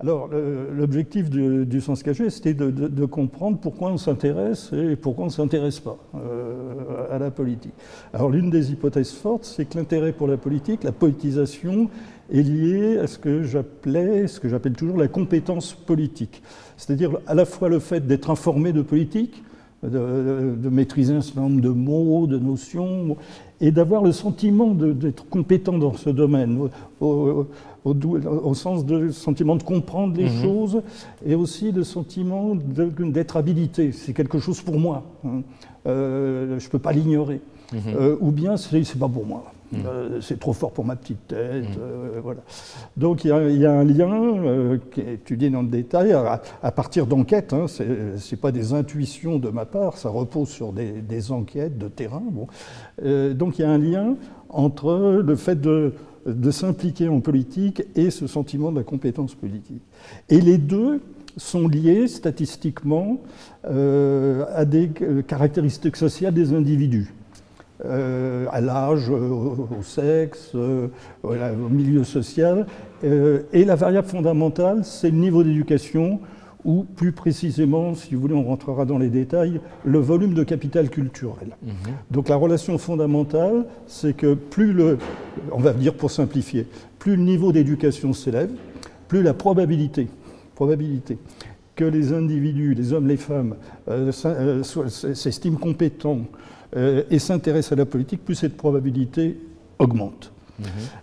Alors, l'objectif du sens caché, c'était de comprendre pourquoi on s'intéresse et pourquoi on ne s'intéresse pas à la politique. Alors, l'une des hypothèses fortes, c'est que l'intérêt pour la politique, la politisation, est liée à ce que j'appelle toujours la compétence politique. C'est-à-dire à la fois le fait d'être informé de politique, de maîtriser un certain nombre de mots, de notions, et d'avoir le sentiment d'être compétent dans ce domaine, au sens de sentiment de comprendre les choses, et aussi le sentiment d'être habilité. C'est quelque chose pour moi. Je ne peux pas l'ignorer. Ou bien c'est pas pour moi. C'est trop fort pour ma petite tête. Voilà. Donc il y a un lien qui est étudié dans le détail à partir d'enquêtes. Hein, c'est pas des intuitions de ma part, ça repose sur des enquêtes de terrain. Bon. Donc il y a un lien entre le fait de s'impliquer en politique et ce sentiment de la compétence politique. Et les deux sont liés statistiquement à des caractéristiques sociales des individus. À l'âge, au sexe, au milieu social. Et la variable fondamentale, c'est le niveau d'éducation, ou plus précisément, si vous voulez, on rentrera dans les détails, le volume de capital culturel. Donc la relation fondamentale, c'est que plus on va dire pour simplifier, plus le niveau d'éducation s'élève, plus la probabilité que les individus, les hommes, les femmes, s'estiment compétents et s'intéressent à la politique, plus cette probabilité augmente.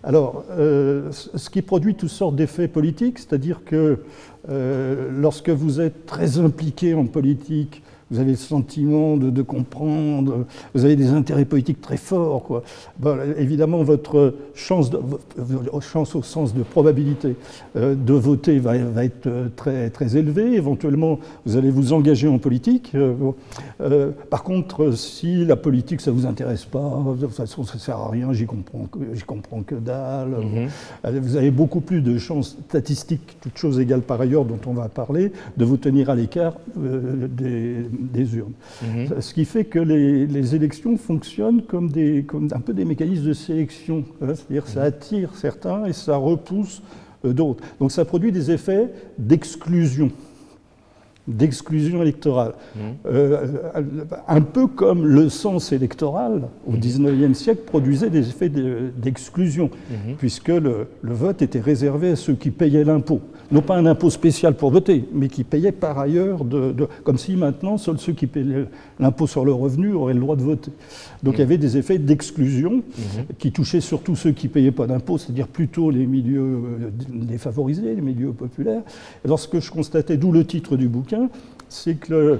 Alors, ce qui produit toutes sortes d'effets politiques, c'est-à-dire que lorsque vous êtes très impliqué en politique, vous avez le sentiment de comprendre, vous avez des intérêts politiques très forts, quoi. Bon, évidemment, votre chance au sens de probabilité de voter va être très, très élevée. Éventuellement, vous allez vous engager en politique. Par contre, si la politique, ça ne vous intéresse pas, de toute façon, ça ne sert à rien, j'y comprends que dalle. Vous avez beaucoup plus de chances statistiques, toutes choses égales par ailleurs, dont on va parler, de vous tenir à l'écart des urnes. Ce qui fait que les élections fonctionnent comme un peu des mécanismes de sélection. C'est-à-dire que ça attire certains et ça repousse d'autres. Donc ça produit des effets d'exclusion électorale. Un peu comme le sens électoral, au XIXe siècle, produisait des effets d'exclusion, puisque le vote était réservé à ceux qui payaient l'impôt. Non pas un impôt spécial pour voter, mais qui payaient par ailleurs, comme si maintenant, seuls ceux qui payaient l'impôt sur le revenu auraient le droit de voter. Donc il y avait des effets d'exclusion qui touchaient surtout ceux qui ne payaient pas d'impôt, c'est-à-dire plutôt les milieux défavorisés, les milieux populaires. Et lorsque je constatais, d'où le titre du bouquin, c'est qu'il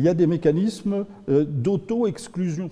y a des mécanismes d'auto-exclusion.